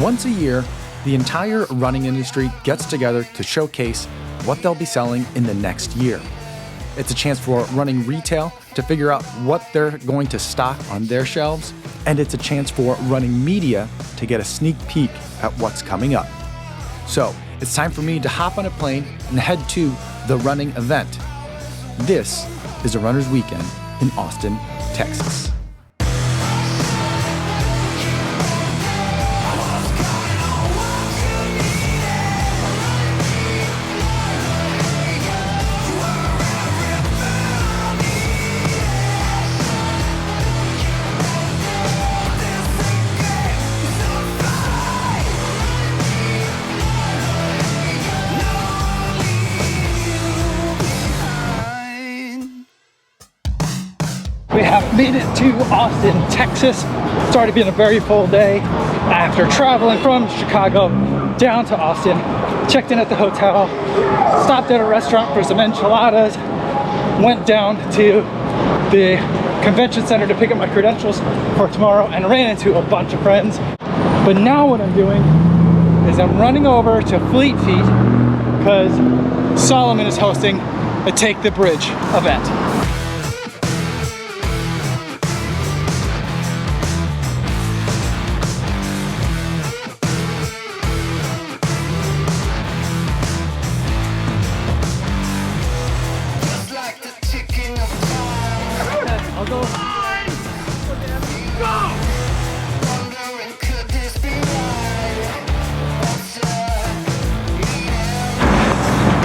Once a year, the entire running industry gets together to showcase what they'll be selling in the next year. It's a chance for running retail to figure out what they're going to stock on their shelves, and it's a chance for running media to get a sneak peek at what's coming up. So it's time for me to hop on a plane and head to the running event. This is a Runner's Weekend in Austin, Texas. We have made it to Austin, Texas. It's already been a very full day after traveling from Chicago down to Austin. Checked in at the hotel, stopped at a restaurant for some enchiladas, went down to the convention center to pick up my credentials for tomorrow, and ran into a bunch of friends. But now what I'm doing is I'm running over to Fleet Feet because Salomon is hosting a Take the Bridge event.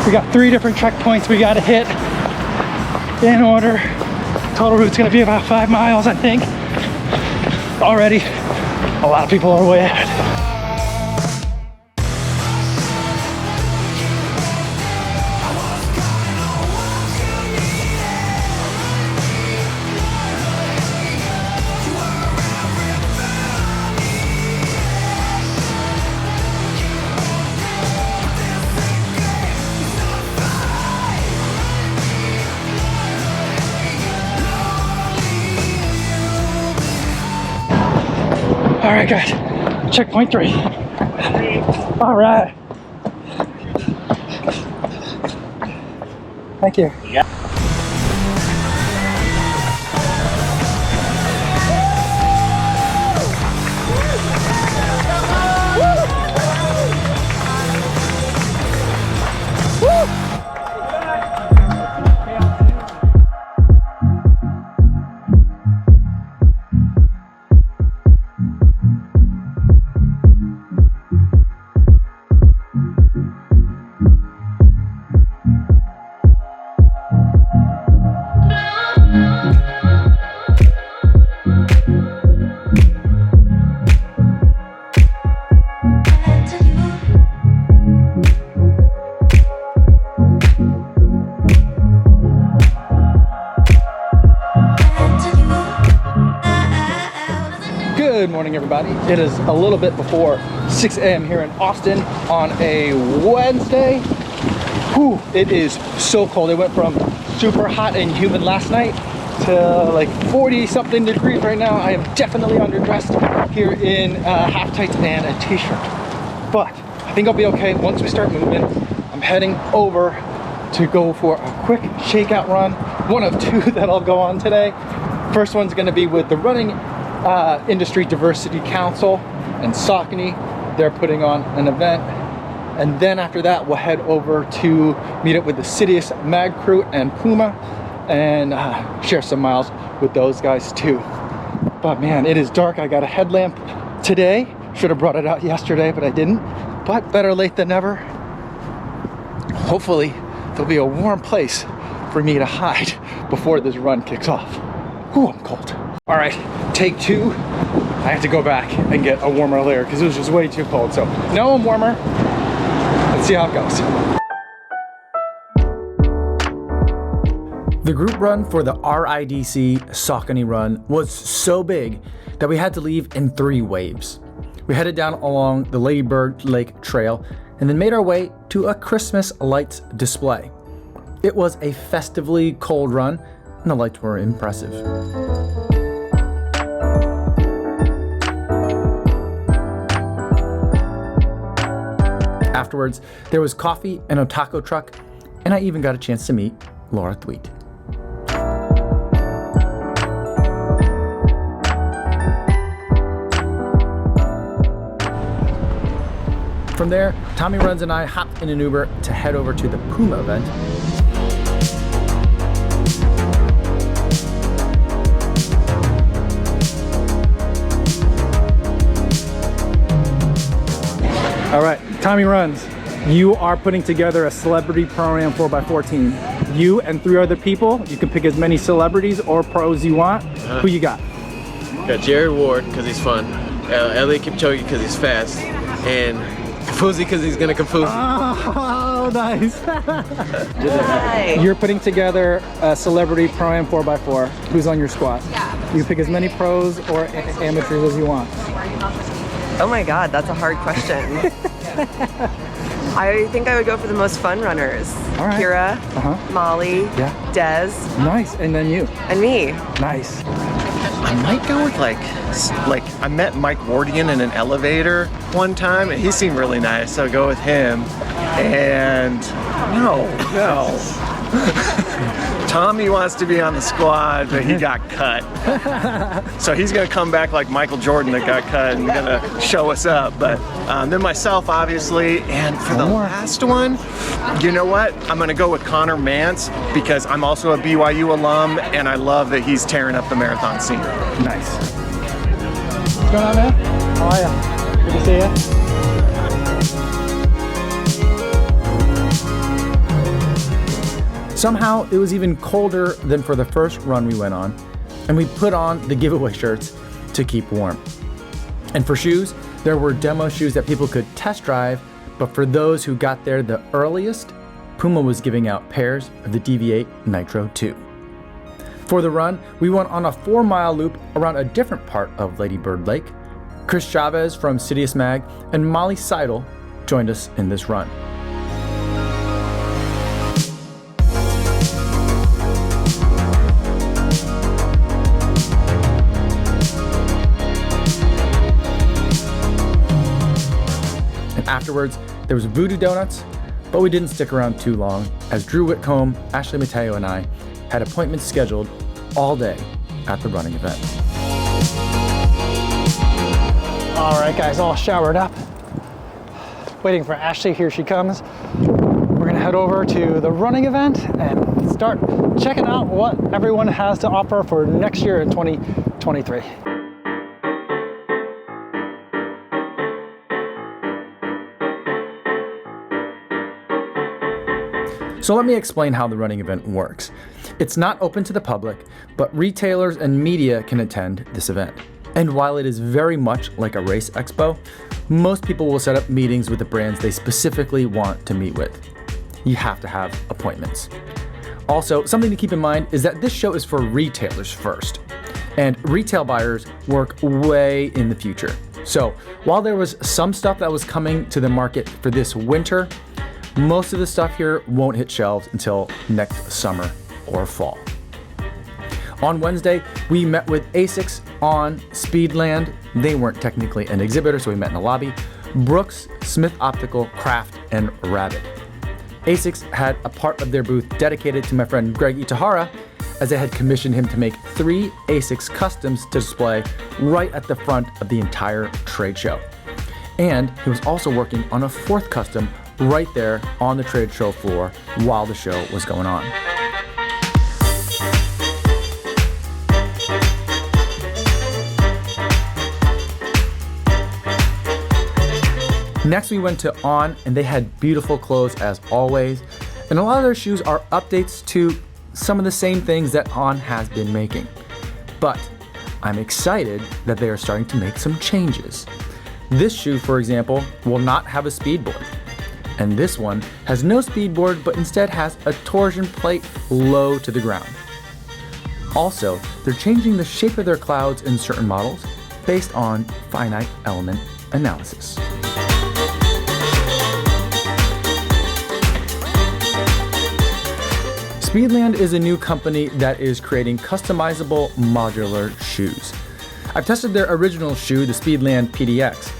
We got 3 different checkpoints we gotta hit in order. Total route's gonna be about 5 miles, I think. Already, a lot of people are way ahead. All right, guys, checkpoint 3. All right. Thank you. Yeah. Good morning, everybody. It is a little bit before 6 a.m. here in Austin on a Wednesday. Whew, it is so cold. It went from super hot and humid last night to like 40 something degrees right now. I am definitely underdressed here in half tights and a t-shirt, but I think I'll be okay once we start moving. I'm heading over to go for a quick shakeout run, one of 2 that I'll go on today. First one's going to be with the Running Industry Diversity Council and Saucony. They're putting on an event, and then after that we'll head over to meet up with the Citius Mag Puma and share some miles with those guys too. But man, it is dark. I got a headlamp today. Should have brought it out yesterday, but I didn't. But better late than never. Hopefully there'll be a warm place for me to hide before this run kicks off. Ooh, I'm cold. All right, take 2. I have to go back and get a warmer layer because it was just way too cold. So now I'm warmer. Let's see how it goes. The group run for the RIDC Saucony run was so big that we had to leave in 3 waves. We headed down along the Lady Bird Lake Trail and then made our way to a Christmas lights display. It was a festively cold run and the lights were impressive. Afterwards, there was coffee and a taco truck, and I even got a chance to meet Laura Thweet. From there, Tommy Runs and I hopped in an Uber to head over to the Puma event. All right, Tommy Runs, you are putting together a celebrity pro-am 4x4 team. You and 3 other people, you can pick as many celebrities or pros you want. Who you got? Got Jerry Ward, because he's fun. Elliot Kipchoge, because he's fast. And Kofuzi, because he's going to confuse. Oh, nice. You're putting together a celebrity pro-am 4x4. Who's on your squad? You can pick as many pros or amateurs as you want. Oh my God, that's a hard question. I think I would go for the most fun runners. All right. Kira, Molly, Dez. Nice, and then you. And me. Nice. I might go with like I met Mike Wardian in an elevator one time and he seemed really nice, so I'll go with him. And no. Tommy wants to be on the squad, but he got cut. So he's gonna come back like Michael Jordan that got cut and gonna show us up. But then myself, obviously, and for the last one, you know what? I'm gonna go with Connor Mance because I'm also a BYU alum and I love that he's tearing up the marathon scene. Nice. What's going on, man? How are ya? Good to see ya. Somehow, it was even colder than for the first run we went on, and we put on the giveaway shirts to keep warm. And for shoes, there were demo shoes that people could test drive, but for those who got there the earliest, Puma was giving out pairs of the Deviate Nitro 2. For the run, we went on a 4-mile loop around a different part of Lady Bird Lake. Chris Chavez from Citius Mag and Molly Seidel joined us in this run. Afterwards, there was Voodoo Donuts, but we didn't stick around too long as Drew Whitcomb, Ashley Mateo, and I had appointments scheduled all day at the running event. All right, guys, all showered up. Waiting for Ashley, here she comes. We're gonna head over to the running event and start checking out what everyone has to offer for next year in 2023. So let me explain how the running event works. It's not open to the public, but retailers and media can attend this event. And while it is very much like a race expo, most people will set up meetings with the brands they specifically want to meet with. You have to have appointments. Also, something to keep in mind is that this show is for retailers first, and retail buyers work way in the future. So while there was some stuff that was coming to the market for this winter, most of the stuff here won't hit shelves until next summer or fall. On Wednesday, we met with ASICS on Speedland. They weren't technically an exhibitor, so we met in the lobby. Brooks, Smith Optical, Craft, and Rabbit. ASICS had a part of their booth dedicated to my friend Greg Itahara, as they had commissioned him to make 3 ASICS customs to display right at the front of the entire trade show. And he was also working on a 4th custom right there on the trade show floor while the show was going on. Next we went to On, and they had beautiful clothes as always, and a lot of their shoes are updates to some of the same things that On has been making. But I'm excited that they are starting to make some changes. This shoe, for example, will not have a speed board. And this one has no speed board, but instead has a torsion plate low to the ground. Also, they're changing the shape of their clouds in certain models based on finite element analysis. Speedland is a new company that is creating customizable modular shoes. I've tested their original shoe, the Speedland PDX,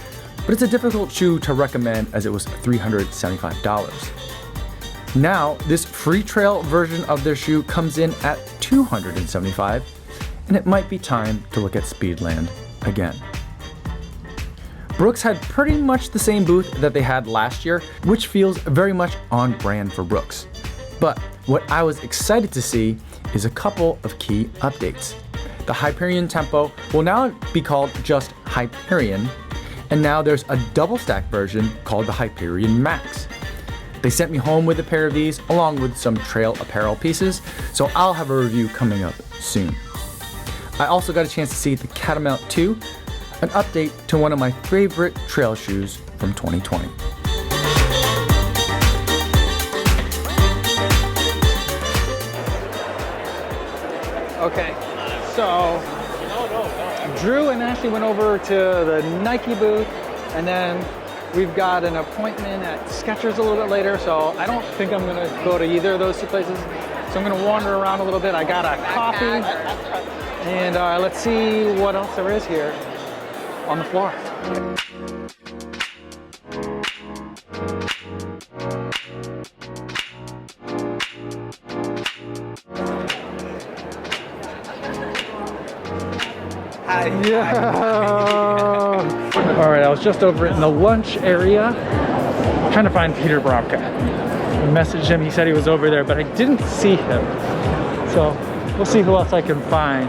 but it's a difficult shoe to recommend as it was $375. Now, this free trail version of their shoe comes in at $275, and it might be time to look at Speedland again. Brooks had pretty much the same booth that they had last year, which feels very much on brand for Brooks. But what I was excited to see is a couple of key updates. The Hyperion Tempo will now be called just Hyperion, and now there's a double stack version called the Hyperion Max. They sent me home with a pair of these along with some trail apparel pieces, so I'll have a review coming up soon. I also got a chance to see the Catamount 2, an update to one of my favorite trail shoes from 2020. Okay, so Drew and Ashley went over to the Nike booth, and then we've got an appointment at Skechers a little bit later, so I don't think I'm gonna go to either of those two places. So I'm gonna wander around a little bit. I got a coffee, and let's see what else there is here on the floor. Yeah. All right, I was just over in the lunch area trying to find Peter Bromka. I messaged him, he said he was over there, but I didn't see him. So we'll see who else I can find.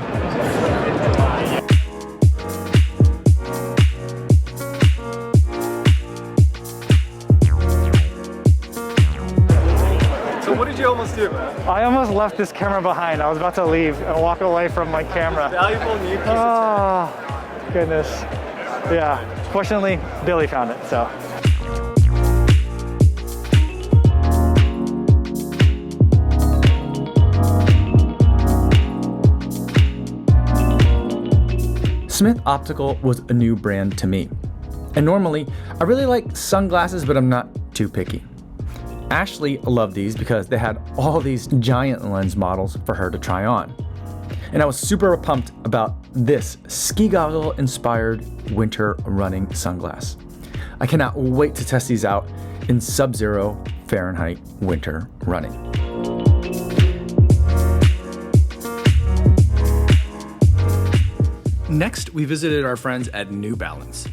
So what did you almost do, man? I almost left this camera behind. I was about to leave and walk away from my camera. Valuable new piece of Oh, goodness. Yeah, fortunately, Billy found it, so. Smith Optical was a new brand to me. And normally, I really like sunglasses, but I'm not too picky. Ashley loved these because they had all these giant lens models for her to try on. And I was super pumped about this ski goggle inspired winter running sunglass. I cannot wait to test these out in sub-zero Fahrenheit winter running. Next, we visited our friends at New Balance.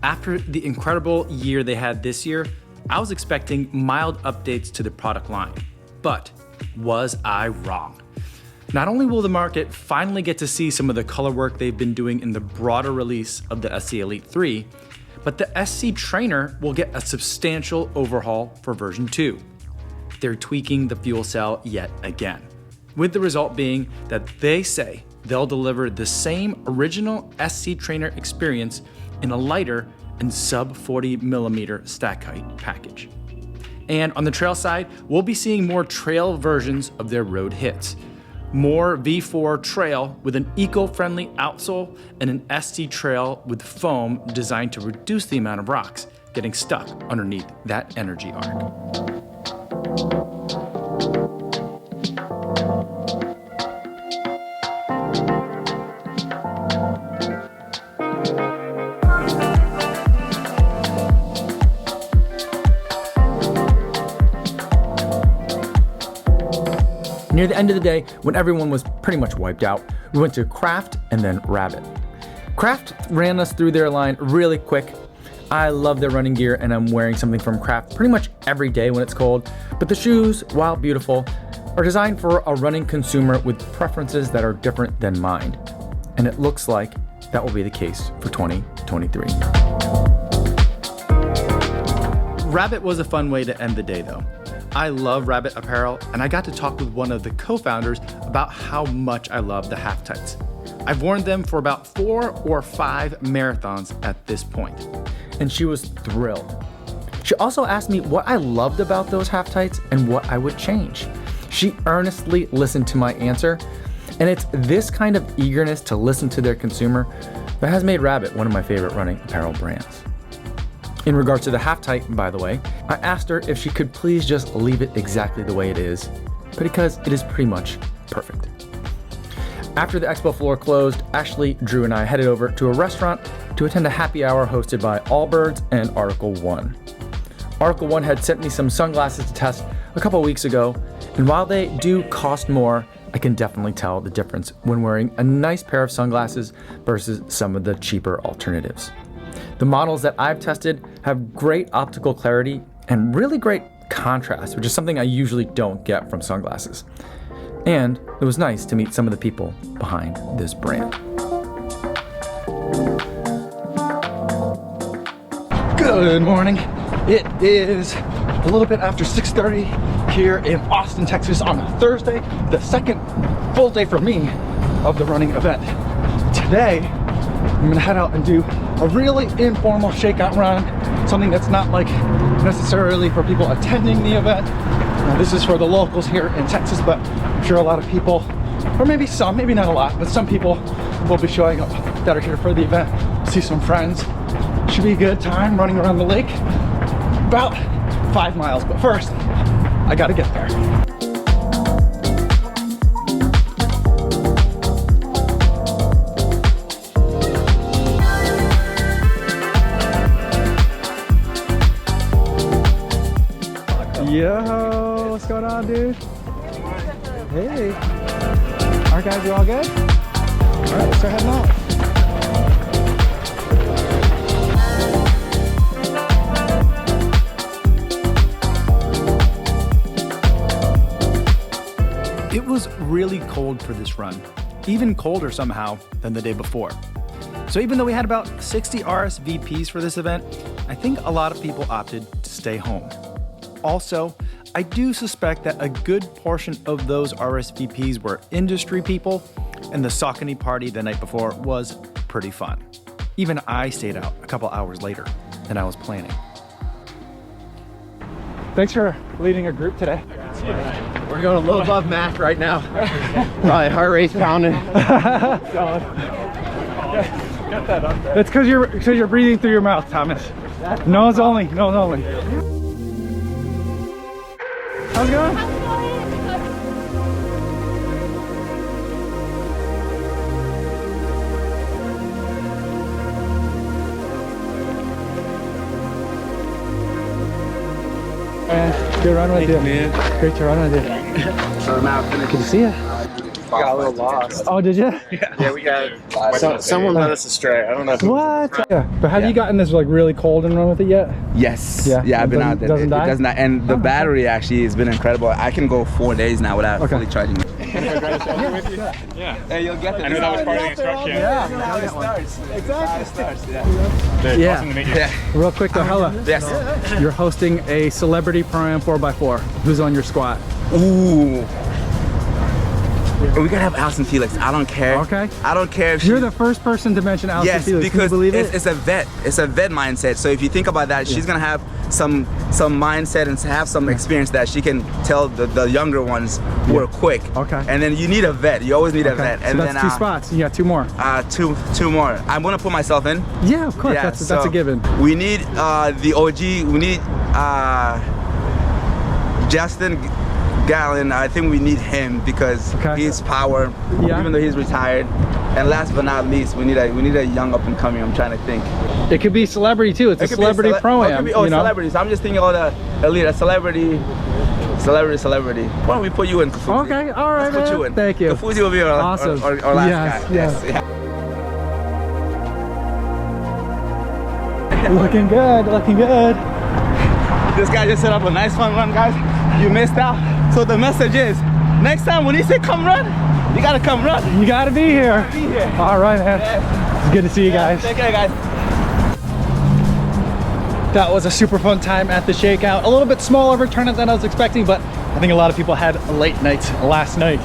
After the incredible year they had this year, I was expecting mild updates to the product line, but was I wrong? Not only will the market finally get to see some of the color work they've been doing in the broader release of the SC Elite 3, but the SC Trainer will get a substantial overhaul for version 2. They're tweaking the fuel cell yet again, with the result being that they say they'll deliver the same original SC Trainer experience in a lighter and sub 40 millimeter stack height package. And on the trail side, we'll be seeing more trail versions of their road hits. More V4 trail with an eco-friendly outsole and an SC trail with foam designed to reduce the amount of rocks getting stuck underneath that energy arc. Near the end of the day, when everyone was pretty much wiped out, we went to Craft and then Rabbit. Craft ran us through their line really quick. I love their running gear and I'm wearing something from Craft pretty much every day when it's cold, but the shoes, while beautiful, are designed for a running consumer with preferences that are different than mine. And it looks like that will be the case for 2023. Rabbit was a fun way to end the day though. I love Rabbit apparel, and I got to talk with one of the co-founders about how much I love the half tights. I've worn them for about 4 or 5 marathons at this point, and she was thrilled. She also asked me what I loved about those half tights and what I would change. She earnestly listened to my answer, and it's this kind of eagerness to listen to their consumer that has made Rabbit one of my favorite running apparel brands. In regards to the half tight, by the way, I asked her if she could please just leave it exactly the way it is, but because it is pretty much perfect. After the expo floor closed, Ashley, Drew, and I headed over to a restaurant to attend a happy hour hosted by Allbirds and Article 1. Article 1 had sent me some sunglasses to test a couple weeks ago, and while they do cost more, I can definitely tell the difference when wearing a nice pair of sunglasses versus some of the cheaper alternatives. The models that I've tested have great optical clarity and really great contrast, which is something I usually don't get from sunglasses. And it was nice to meet some of the people behind this brand. Good morning. It is a little bit after 6:30 here in Austin, Texas on a Thursday, the second full day for me of the running event. Today, I'm gonna head out and do a really informal shakeout run, something that's not like necessarily for people attending the event. This is for the locals here in Texas, but I'm sure a lot of people, or maybe some, maybe not a lot, but some people will be showing up that are here for the event. See some friends. Should be a good time running around the lake. About 5 miles, but first, I gotta get there. Yo, what's going on, dude? Hey. All right, guys, you all good? All right, let's start heading out. It was really cold for this run, even colder somehow than the day before. So even though we had about 60 RSVPs for this event, I think a lot of people opted to stay home. Also, I do suspect that a good portion of those RSVPs were industry people, and the Saucony party the night before was pretty fun. Even I stayed out a couple hours later than I was planning. Thanks for leading a group today. We're going a little above max right now. Probably heart rate's pounding. That's because you're breathing through your mouth, Thomas. Nose only, nose only. How's it going? Good run with you. Man. Great to run with you. So now Good to see you. got a little lost. Oh, did you? Yeah, we got someone led us astray. I don't know if What? Yeah. But have you gotten this like really cold and run with it yet? Yes. Yeah. Yeah, I've been out there. Doesn't die? It does not. And the battery actually has been incredible. I can go 4 days now without fully charging it. Yeah. Hey, you'll get it. I know that was part of the instruction. Yeah. How it starts. Exactly. Dude, awesome to meet you. Yeah. Real quick though, Hella. Yes. You're hosting a celebrity pro-am 4x4. Who's on your squad? Ooh. We gotta have Allison Felix. I don't care. Okay. I don't care if You're the first person to mention Allison yes, Felix. because Can you believe it? it's a vet. It's a vet mindset. So if you think about that, she's gonna have some mindset and have some experience that she can tell the younger ones who are quick. Okay. And then you need a vet. You always need a vet. And so that's then 2 spots. You got 2 more. Two more. I'm gonna put myself in. Yeah, of course. Yeah, that's so a given. We need the OG. We need Justin Gallon. I think we need him because he's power, even though he's retired. And last but not least, we need a young up and coming. I'm trying to think. It could be celebrity too. It's a celebrity pro-am. Celebrities. I'm just thinking all the elite, a celebrity. Why don't we put you in, Kofuzi? Okay, all right, Let's put you in. Thank you. Kofuzi will be our last guy. Yes. Yeah. Looking good, looking good. This guy just set up a nice fun run, guys. You missed out. So the message is, next time when he say come run, you gotta come run. You gotta be here. All right, man. It's good to see you guys. Take care, guys. That was a super fun time at the shakeout. A little bit smaller of a turnout than I was expecting, but I think a lot of people had a late night last night.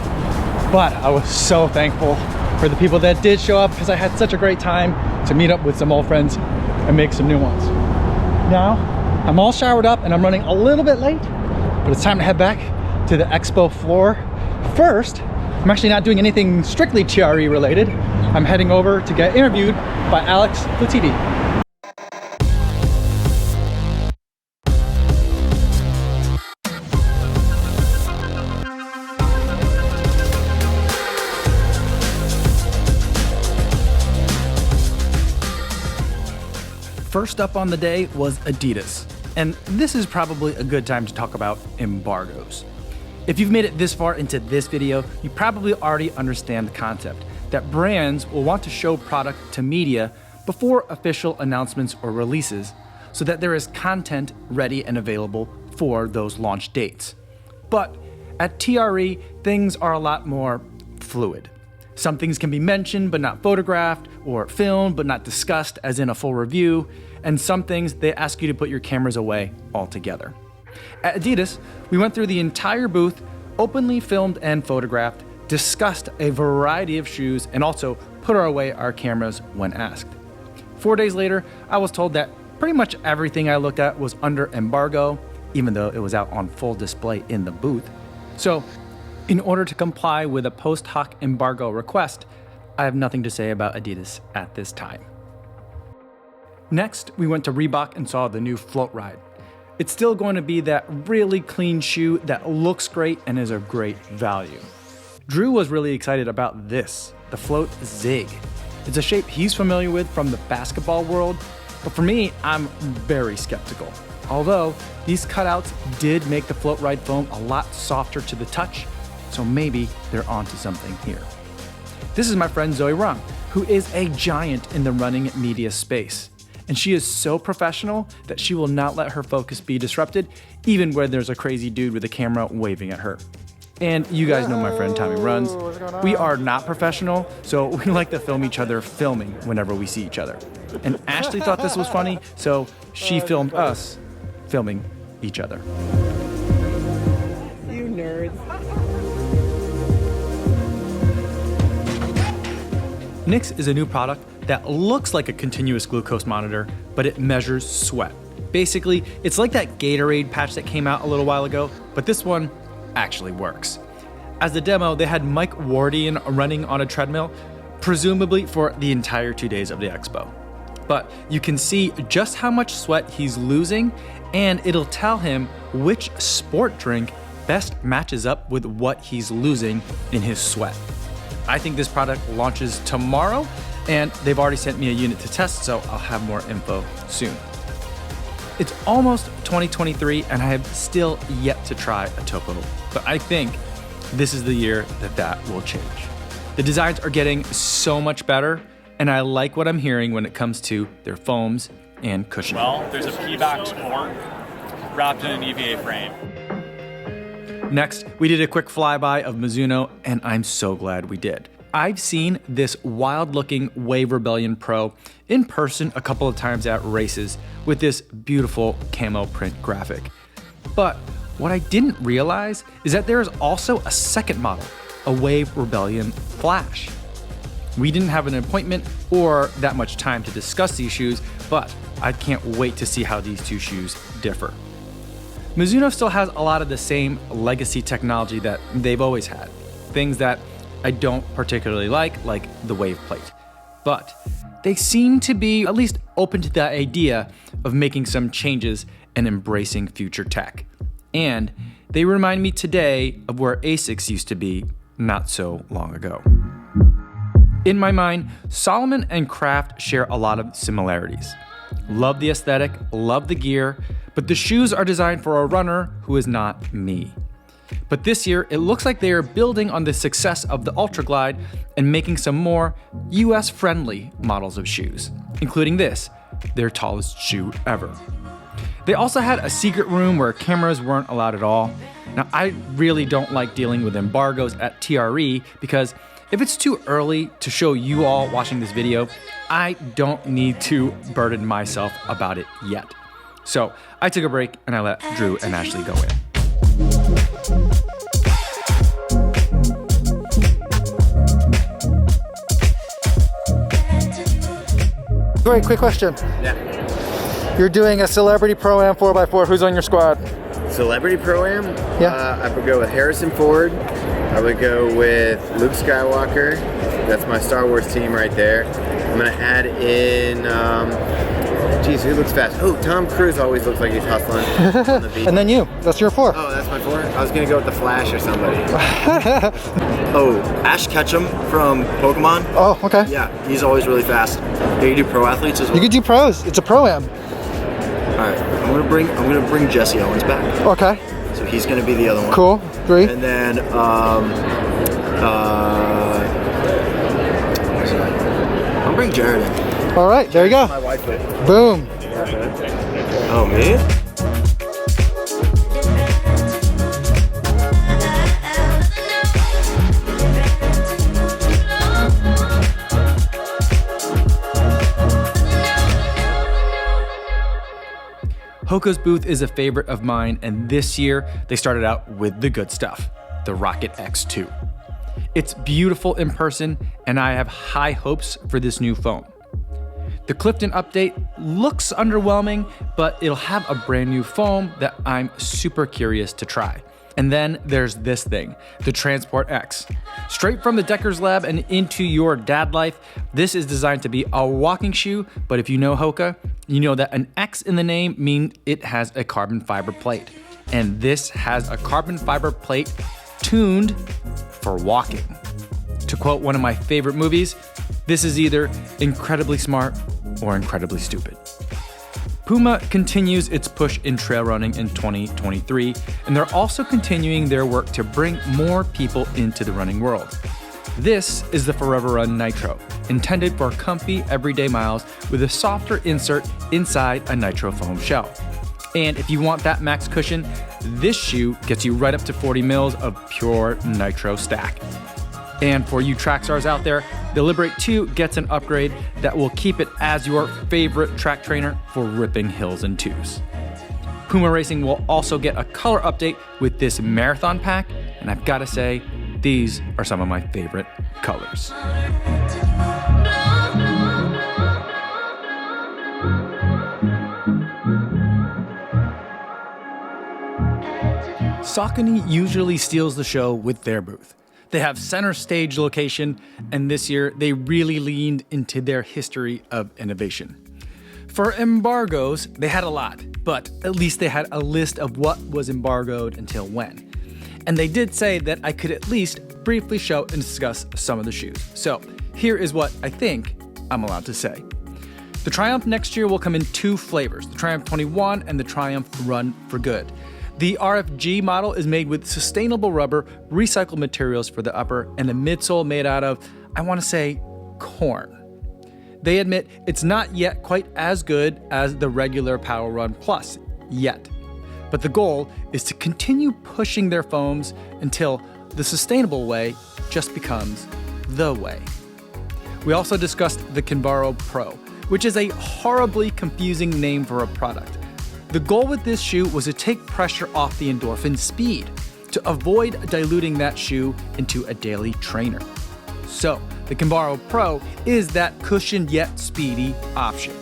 But I was so thankful for the people that did show up because I had such a great time to meet up with some old friends and make some new ones. Now, I'm all showered up and I'm running a little bit late, but it's time to head back to the expo floor. First, I'm actually not doing anything strictly TRE related. I'm heading over to get interviewed by ASICS Itahara. First up on the day was Adidas. And this is probably a good time to talk about embargoes. If you've made it this far into this video, you probably already understand the concept that brands will want to show product to media before official announcements or releases so that there is content ready and available for those launch dates. But at TRE, things are a lot more fluid. Some things can be mentioned but not photographed, or filmed but not discussed as in a full review, and some things they ask you to put your cameras away altogether. At Adidas, we went through the entire booth, openly filmed and photographed, discussed a variety of shoes, and also put away our cameras when asked. 4 days later, I was told that pretty much everything I looked at was under embargo, even though it was out on full display in the booth. So, in order to comply with a post hoc embargo request, I have nothing to say about Adidas at this time. Next, we went to Reebok and saw the new Float Ride. It's still going to be that really clean shoe that looks great and is a great value. Drew was really excited about this, the Float Zig. It's a shape he's familiar with from the basketball world, but for me, I'm very skeptical. Although, these cutouts did make the Float Ride foam a lot softer to the touch, so maybe they're onto something here. This is my friend Zoe Rung, who is a giant in the running media space. And she is so professional that she will not let her focus be disrupted, even when there's a crazy dude with a camera waving at her. And you guys know my friend Tommy Runs. We are not professional, so we like to film each other filming whenever we see each other. And Ashley thought this was funny, so she filmed us filming each other. You nerds. Nix is a new product that looks like a continuous glucose monitor, but it measures sweat. Basically, it's like that Gatorade patch that came out a little while ago, but this one actually works. As a demo, they had Mike Wardian running on a treadmill, presumably for the entire 2 days of the expo. But you can see just how much sweat he's losing, and it'll tell him which sport drink best matches up with what he's losing in his sweat. I think this product launches tomorrow, and they've already sent me a unit to test, so I'll have more info soon. It's almost 2023, and I have still yet to try a Topo, but I think this is the year that will change. The designs are getting so much better, and I like what I'm hearing when it comes to their foams and cushioning. Well, there's a P-backed core wrapped in an EVA frame. Next, we did a quick flyby of Mizuno, and I'm so glad we did. I've seen this wild-looking Wave Rebellion Pro in person a couple of times at races with this beautiful camo print graphic. But what I didn't realize is that there is also a second model, a Wave Rebellion Flash. We didn't have an appointment or that much time to discuss these shoes, but I can't wait to see how these two shoes differ. Mizuno still has a lot of the same legacy technology that they've always had, things that I don't particularly like the wave plate. But they seem to be at least open to the idea of making some changes and embracing future tech. And they remind me today of where ASICS used to be not so long ago. In my mind, Salomon and Craft share a lot of similarities. Love the aesthetic, love the gear, but the shoes are designed for a runner who is not me. But this year, it looks like they are building on the success of the Ultra Glide and making some more US-friendly models of shoes, including this, their tallest shoe ever. They also had a secret room where cameras weren't allowed at all. Now, I really don't like dealing with embargoes at TRE because if it's too early to show you all watching this video, I don't need to burden myself about it yet. So I took a break and I let Drew and Ashley go in. Great, quick question. Yeah. You're doing a Celebrity Pro-Am 4x4. Who's on your squad? Celebrity Pro-Am? Yeah. I would go with Harrison Ford. I would go with Luke Skywalker. That's my Star Wars team right there. I'm gonna add in Geez, who looks fast? Oh, Tom Cruise always looks like he's hustling on the beach. And then you, that's your 4. Oh, that's my 4? I was gonna go with the Flash or somebody. Oh, Ash Ketchum from Pokemon. Oh, okay. Yeah, he's always really fast. Yeah, you do pro athletes as well. You could do pros. It's a pro-am. All right, I'm gonna bring Jesse Owens back. Okay. So he's gonna be the other one. Cool. 3. And then I'll bring Jared in. All right, there you go. My wife would. Boom. Oh, me? Hoka's booth is a favorite of mine, and this year they started out with the good stuff, the Rocket X2. It's beautiful in person, and I have high hopes for this new foam. The Clifton update looks underwhelming, but it'll have a brand new foam that I'm super curious to try. And then there's this thing, the Transport X. Straight from the Decker's Lab and into your dad life, this is designed to be a walking shoe, but if you know Hoka, you know that an X in the name means it has a carbon fiber plate. And this has a carbon fiber plate tuned for walking. To quote one of my favorite movies, this is either incredibly smart or incredibly stupid. Puma continues its push in trail running in 2023, and they're also continuing their work to bring more people into the running world. This is the Forever Run Nitro, intended for comfy everyday miles with a softer insert inside a nitro foam shell. And if you want that max cushion, this shoe gets you right up to 40 mils of pure nitro stack. And for you track stars out there, the Liberate 2 gets an upgrade that will keep it as your favorite track trainer for ripping hills and twos. Puma Racing will also get a color update with this marathon pack, and I've gotta say, these are some of my favorite colors. Saucony usually steals the show with their booth. They have center stage location, and this year they really leaned into their history of innovation. For embargoes, they had a lot, but at least they had a list of what was embargoed until when. And they did say that I could at least briefly show and discuss some of the shoes. So here is what I think I'm allowed to say. The Triumph next year will come in 2 flavors, the Triumph 21 and the Triumph Run for Good. The RFG model is made with sustainable rubber, recycled materials for the upper, and a midsole made out of, I want to say, corn. They admit it's not yet quite as good as the regular Power Run Plus, yet. But the goal is to continue pushing their foams until the sustainable way just becomes the way. We also discussed the Kinvaro Pro, which is a horribly confusing name for a product. The goal with this shoe was to take pressure off the endorphin speed, to avoid diluting that shoe into a daily trainer. So, the Kinvaro Pro is that cushioned yet speedy option.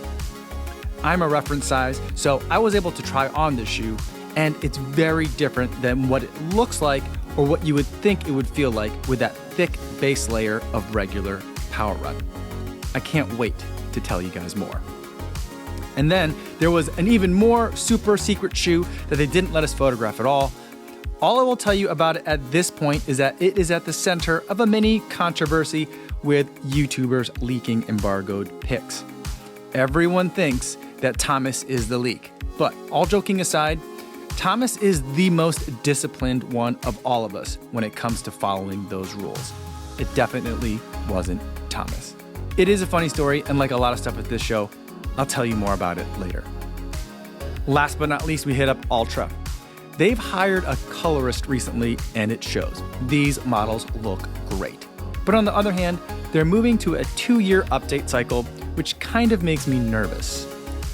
I'm a reference size, so I was able to try on this shoe, and it's very different than what it looks like or what you would think it would feel like with that thick base layer of regular Power Run. I can't wait to tell you guys more. And then there was an even more super secret shoe that they didn't let us photograph at all. All I will tell you about it at this point is that it is at the center of a mini controversy with YouTubers leaking embargoed pics. Everyone thinks that Thomas is the leak, but all joking aside, Thomas is the most disciplined one of all of us when it comes to following those rules. It definitely wasn't Thomas. It is a funny story, and like a lot of stuff at this show, I'll tell you more about it later. Last but not least, we hit up Altra. They've hired a colorist recently, and it shows. These models look great. But on the other hand, they're moving to a 2-year update cycle, which kind of makes me nervous,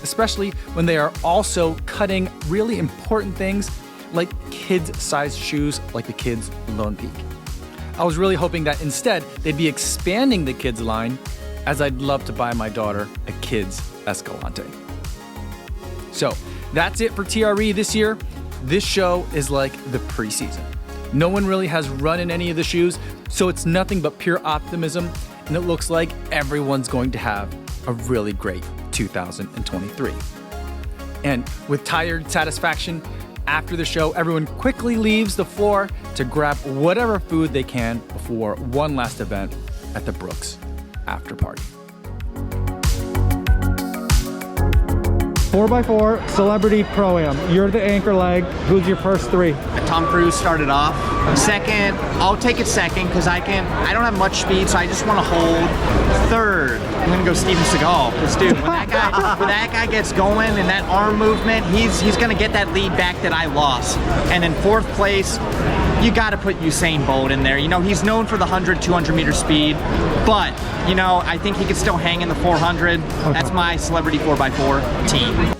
especially when they are also cutting really important things like kids-sized shoes like the Kids Lone Peak. I was really hoping that instead they'd be expanding the kids line, as I'd love to buy my daughter a kids Escalante. So that's it for TRE this year. This show is like the preseason. No one really has run in any of the shoes, so it's nothing but pure optimism, and it looks like everyone's going to have a really great 2023. And with tired satisfaction, after the show, everyone quickly leaves the floor to grab whatever food they can before one last event at the Brooks after party. 4x4 Celebrity Pro-Am. You're the anchor leg. Who's your first three? Tom Cruise started off. Second, I'll take it second because I don't have much speed, so I just want to hold. Third, I'm gonna go Steven Seagal. Because dude, when that guy gets going and that arm movement, he's gonna get that lead back that I lost. And in fourth place, you gotta put Usain Bolt in there. You know, he's known for the 100, 200 meter speed, but you know, I think he could still hang in the 400. Okay. That's my celebrity 4x4 team.